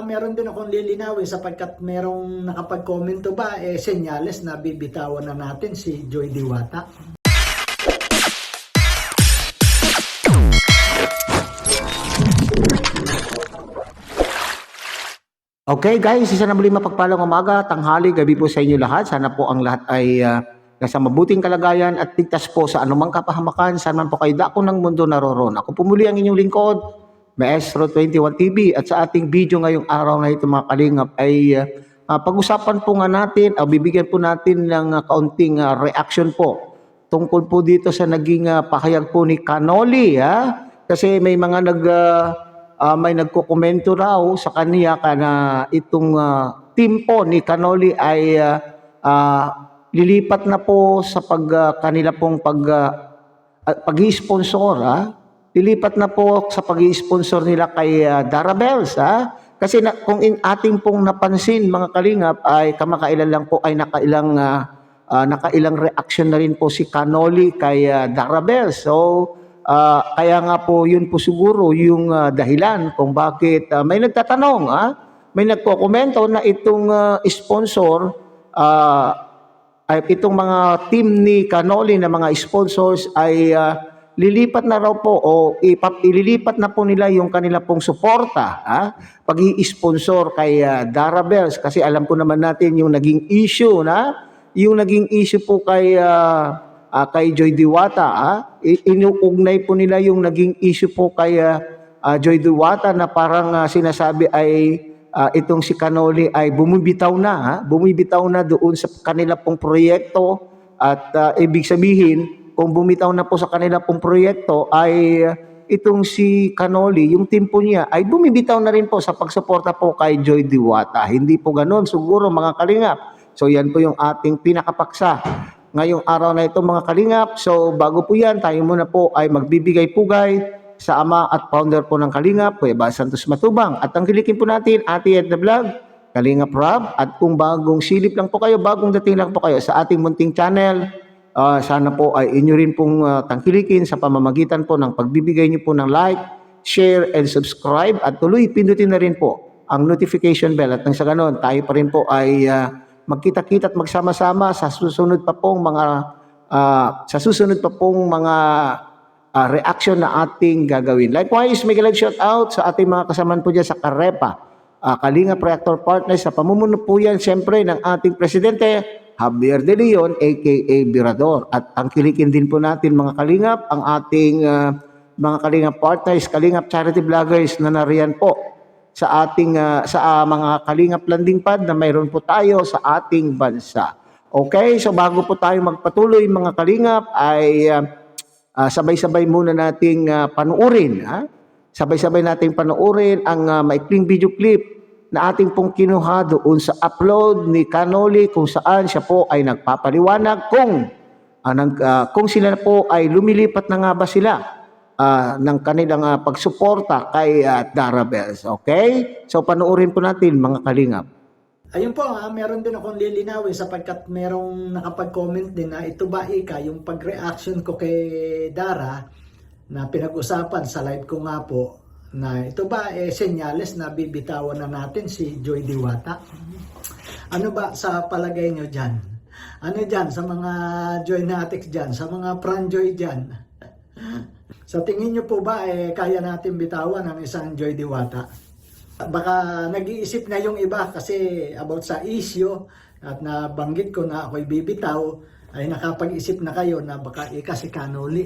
meron din akong lilinawin sapagkat merong nakapag-commento ba, senyales na bibitawan na natin si Joy Diwata. Okay guys, isa na muli mapagpalang umaga, tanghali, gabi po sa inyo lahat. Sana po ang lahat ay nasa mabuting kalagayan at ligtas po sa anumang kapahamakan. Saan man po kayo dako ng mundo naroroon. Ako po muli ang inyong lingkod, Maestro 21 TV. At sa ating video ngayong araw na ito mga kalingap ay pag-usapan po nga natin, bibigyan po natin ng kaunting reaction po tungkol po dito sa naging pahayag po ni Canoli. Kasi may mga may nagkokomento raw sa kanya na itong team po ni Canoli ay lilipat na po sa kanila pong pag-i-sponsor. Lilipat na po sa pag-i-sponsor nila kay Darabels. Kasi kung ating pong napansin mga kalingap ay kamakailan lang po ay nakailang reaction na rin po si Canoli kay Darabels. So kaya nga po yun po siguro yung dahilan kung bakit may nagtatanong, may nagko-komento na itong sponsor, ay itong mga team ni Canoli na mga sponsors ay lilipat na raw po o ililipat na po nila yung kanila pong suporta, pag-i-sponsor kay Darabels. Kasi alam po naman natin yung naging issue po kay Joy Diwata. Inuugnay po nila yung naging issue po kay Joy Diwata na parang sinasabi ay itong si Canoli ay bumibitaw na doon sa kanila pong proyekto at ibig sabihin kung bumitaw na po sa kanila pong proyekto ay itong si Canoli, yung team po niya ay bumibitaw na rin po sa pagsuporta po kay Joy Diwata. Hindi po ganoon siguro mga kalingap. So yan po yung ating pinakapaksa ngayong araw na ito mga kalingap. So bago po yan, tayo muna po ay magbibigay pugay sa ama at founder po ng Kalingap, Kuya Bal Santos Matubang. At tangkilikin po natin Ate Edna Vlog, Kalingap Rob. At kung bagong silip lang po kayo, bagong dating lang po kayo sa ating munting channel, sana po ay inyo rin pong tangkilikin sa pamamagitan po ng pagbibigay niyo po ng like, share, and subscribe. At tuloy, pindutin na rin po ang notification bell. At nang sa ganon, tayo pa rin po ay magkita-kita at magsama-sama sa susunod pa pong mga reaction na ating gagawin. Likewise, may galag shout out sa ating mga kasamaan po dyan sa Karepa, Kalingap Reactor Partners, sa pamumuno po yan siyempre ng ating presidente Javier De Leon aka Birador. At tangkilikin din po natin mga kalingap ang ating mga kalingap partners, kalingap charity vloggers na nariyan po sa ating sa mga kalingap landing pad na mayroon po tayo sa ating bansa. Okay, so bago po tayo magpatuloy mga kalingap ay sabay-sabay muna nating panuurin. Sabay-sabay nating panuurin ang maikling video clip na ating pong kinuha doon sa upload ni Canoli kung saan siya po ay nagpapaliwanag kung sila po ay lumilipat na nga ba sila ng kanilang pagsuporta kay Darabels. Okay? So panuorin po natin mga kalingap. Ayun po, meron din akong lilinawin sapagkat merong nakapag-comment din na ito ba yung pag-reaction ko kay Dara na pinag-usapan sa live ko nga po na ito ba senyales na bibitawan na natin si Joy Diwata. Ano ba sa palagay nyo dyan? Ano dyan sa mga Joy Natics dyan? Sa mga Fran Joy dyan? Sa tingin nyo po ba kaya natin bitawan ang isang Joy Diwata? Baka nag-iisip na yung iba kasi about sa issue at nabanggit ko na ako'y bibitaw ay nakapag-isip na kayo na baka si Canoli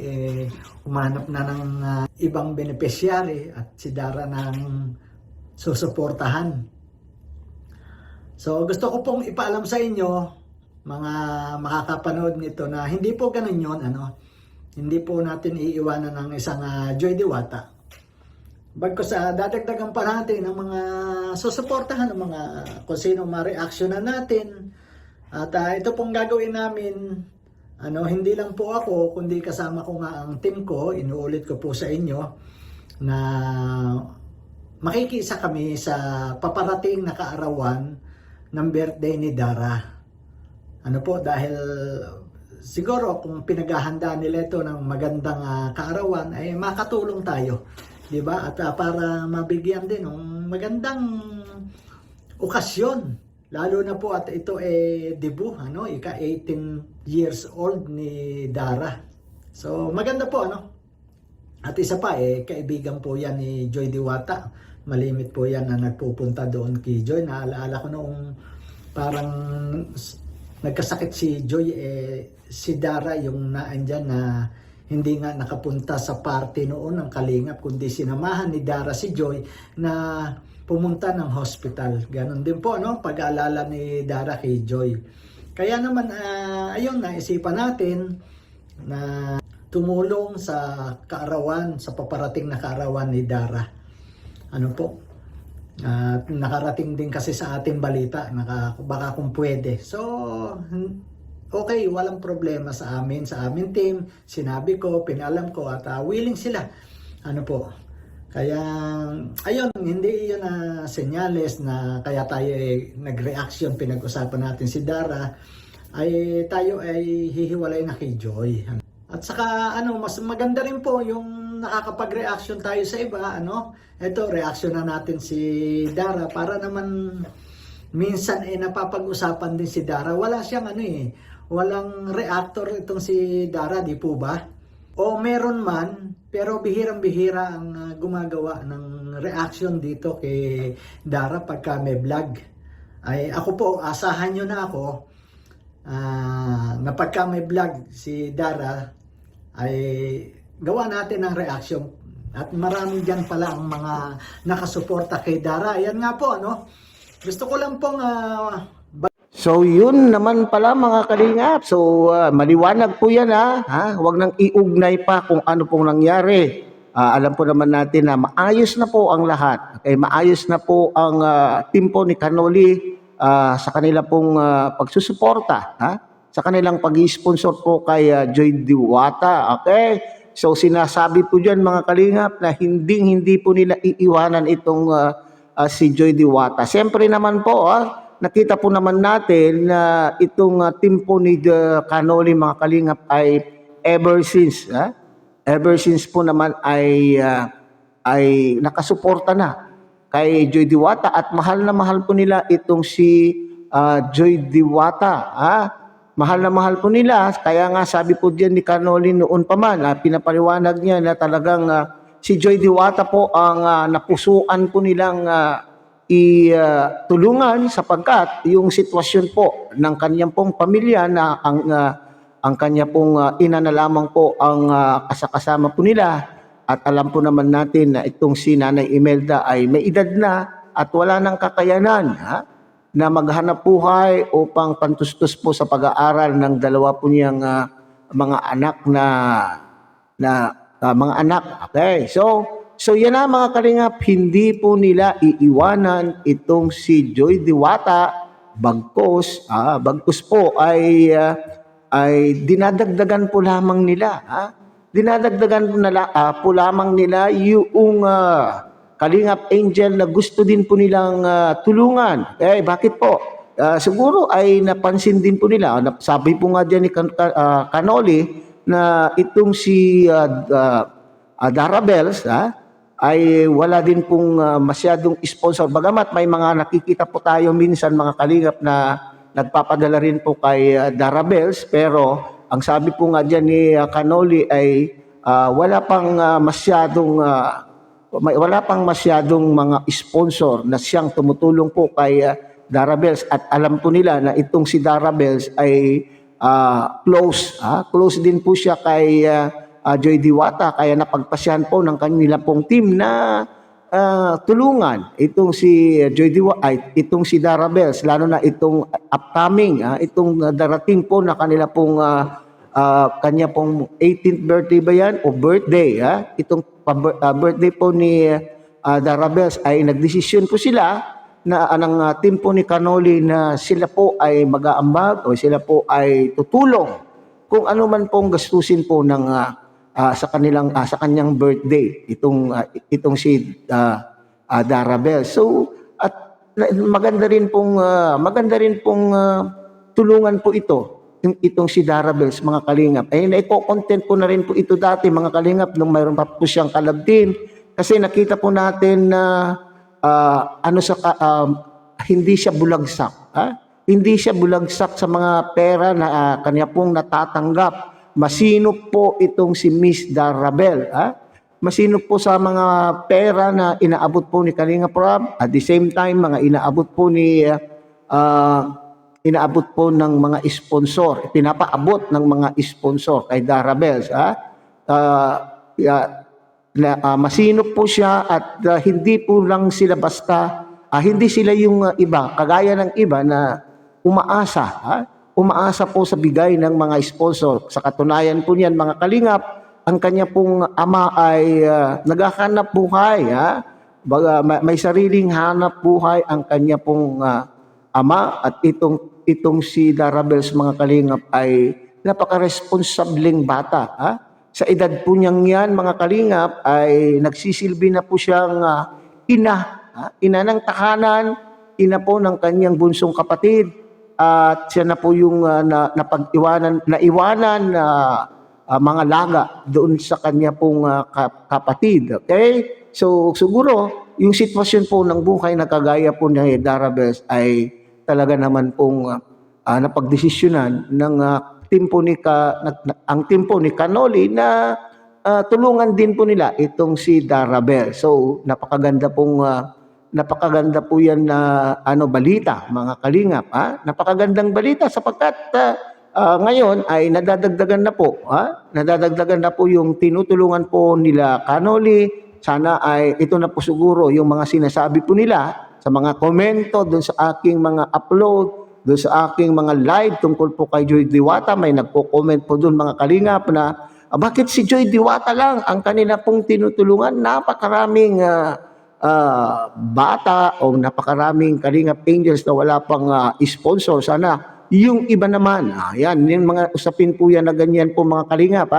umanap na ng ibang beneficiary at si Dara ng susuportahan. So gusto ko pong ipaalam sa inyo mga makakapanood nito na hindi po ganun yun. Hindi po natin iiwanan ng isang Joy Diwata. Bagkus dadagdagan pa natin ang mga susuportahan ng mga kung sino ma-reaction na natin. At ito pong gagawin namin, hindi lang po ako, kundi kasama ko nga ang team ko. Inuulit ko po sa inyo na makikisa kami sa paparating na kaarawan ng birthday ni Dara. Dahil siguro kung pinaghahanda nila ito ng magandang kaarawan ay makatulong tayo 'di ba? At para mabigyan din ng magandang okasyon. Lalo na po at ito debut, ano, ika 18 years old ni Dara. So maganda po, ano. At isa pa kaibigan po 'yan ni Joy Diwata. Malimit po 'yan na nagpupunta doon kay Joy. Naaalala ko noong parang nagkasakit si Joy, si Dara yung naandyan na hindi nga nakapunta sa party noon ng Kalingap, kundi sinamahan ni Dara si Joy na pumunta ng hospital. Ganon din po, no, pag-aalala ni Dara kay Joy. Kaya naman, ayun, naisipan natin na tumulong sa kaarawan, sa paparating na kaarawan ni Dara. Ano po? Nakarating din kasi sa ating balita, baka kung pwede. So, okay, walang problema sa aming team. Sinabi ko, pinalam ko at willing sila. Ano po? Kaya, ayun, hindi yun na senyales na kaya tayo nag-reaction, pinag-usapan natin si Dara, ay tayo ay hihiwalay na kay Joy. At saka, ano, mas maganda rin po yung nakakapag-reaction tayo sa iba, ano. Ito, reaction na natin si Dara para naman minsan napapag-usapan din si Dara. Wala siyang walang reactor itong si Dara, di po ba? O meron man, pero bihirang-bihira ang gumagawa ng reaction dito kay Dara pagka may vlog. Ay ako po, asahan nyo na ako na pagka may vlog si Dara ay gawa natin ng reaction. At marami dyan pala ang mga nakasuporta kay Dara. Ayan nga po, ano? Gusto ko lang pong So yun naman pala mga kalingap. So maliwanag po yan ha. Huwag nang iugnay pa kung ano pong nangyari. Alam po naman natin na maayos na po ang lahat. Okay, maayos na po ang team po ni Canoli sa kanila pong pagsusuporta. Sa kanilang pag-sponsor po kay Joy Diwata. Okay? So sinasabi po dyan mga kalingap na hindi po nila iiwanan itong si Joy Diwata. Siyempre naman po nakita po naman natin na itong team po ni Canoli mga kalingap ay ever since po naman ay nakasuporta na kay Joy Diwata at mahal na mahal po nila itong si Joy Diwata. Mahal na mahal po nila, kaya nga sabi po diyan ni Canoli noon pa man, pinapaliwanag niya na talagang si Joy Diwata po ang napusuan po nilang itulungan sapagkat yung sitwasyon po ng kanyang pong pamilya na ang kanya pong ina na lamang po ang kasama po nila at alam po naman natin na itong si Nanay Imelda ay may edad na at wala nang kakayanan na maghanap buhay upang pantustos po sa pag-aaral ng dalawa po niyang mga anak mga anak. Okay, so yan na mga kalingap, hindi po nila iiwanan itong si Joy Diwata bagkus po ay dinadagdagan po lamang nila. Dinadagdagan po lamang nila yung Kalingap Angel na gusto din po nilang tulungan. Bakit po? Siguro ay napansin din po nila. Sabi po nga dyan ni Canoli na itong si Dara Bells ay wala din pong masyadong sponsor. Bagamat may mga nakikita po tayo minsan mga kalingap na nagpapadala rin po kay Dara Bells. Pero ang sabi po nga dyan ni Canoli ay wala pang masyadong mga sponsor na siyang tumutulong po kay Dara Bells at alam po nila na itong si Dara Bells ay close din po siya kay Joy Diwata kaya napagpasyahan po ng kanila pong team na tulungan itong si Joy Diwata itong si Dara Bells lalo na itong upcoming itong darating po na kanila pong kanya pong 18th birthday ba yan o birthday itong birthday po ni Dara Bells ay nagdesisyon po sila na ang team po ni Canoli na sila po ay mag-aambag o sila po ay tutulong kung ano man pong gastusin po ng sa kanyang birthday itong si Dara Bells. So at maganda rin pong tulungan po itong si Dara Bells mga kalingap. Naiko-content ko na rin po ito dati mga kalingap nung mayroon pa po siyang kalab din Kasi nakita po natin na hindi siya bulagsak. Hindi siya bulagsak sa mga pera na kanya pong natatanggap. Masinop po itong si Miss Darabel. Masinop po sa mga pera na inaabot po ni Kalinga Prab. At the same time, mga inaabot po ng mga sponsor. Pinapaabot ng mga sponsor kay Darabel. Masinop po siya at hindi po lang sila basta, hindi sila yung iba, kagaya ng iba na umaasa po sa bigay ng mga sponsor. Sa katunayan po niyan, mga kalingap, ang kanya pong ama ay naghahanap buhay. May sariling hanap buhay ang kanya pong ama, at itong si Darabels, mga kalingap, ay napaka-responsableng bata. Sa edad po niyang yan, mga kalingap, ay nagsisilbi na po siyang ina ng tahanan, ina po ng kanyang bunsong kapatid, at siya na po yung naiwanan mga laga doon sa kanya pong kapatid. Okay? So siguro, yung sitwasyon po ng buhay na kagaya po ni Darabels ay talaga naman pong napagdesisyonan ng ang team po ni Canoli na tulungan din po nila itong si Darabel. So napakaganda po yan na balita, mga kalingap. Napakagandang balita sapagkat ngayon ay nadadagdagan na po yung tinutulungan po nila Canoli. Sana ay ito na po siguro yung mga sinasabi po nila sa mga komento doon sa aking mga upload, doon sa aking mga live tungkol po kay Joy Diwata. May nagko-comment po doon, mga kalingap, na bakit si Joy Diwata lang ang kanila pong tinutulungan? Napakaraming bata o napakaraming kalingap angels na wala pang sponsor. Sana yung iba naman, yan, yung mga usapin po yan na ganyan po, mga kalingap,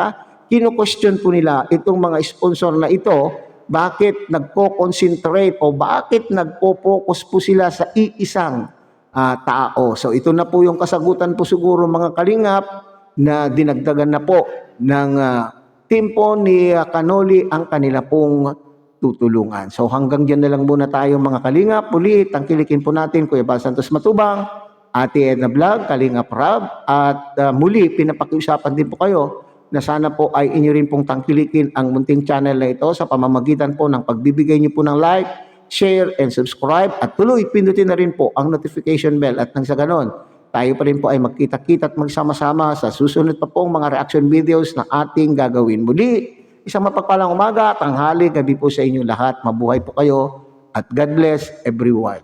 kino-question po nila itong mga sponsor na ito, bakit nagpo-concentrate o bakit nagpo-focus po sila sa iisang tao. So ito na po yung kasagutan po siguro, mga kalingap, na dinagdagan na po ng team po ni Canoli ang kanila pong tutulungan. So hanggang dyan na lang muna tayo, mga kalingap. Muli, tangkilikin po natin Kuya Bal Santos Matubang, Ate Edna Vlog, Kalinga Prab, at muli pinapakiusapan din po kayo na sana po ay inyo rin pong tangkilikin ang munting channel na ito sa pamamagitan po ng pagbibigay niyo po ng like, share, and subscribe, at tuloy pindutin na rin po ang notification bell, at nang sa ganon, tayo pa rin po ay magkita-kita at magsama-sama sa susunod pa pong mga reaction videos na ating gagawin. Muli, isang mapagpalang umaga, tanghali, gabi po sa inyong lahat. Mabuhay po kayo at God bless everyone.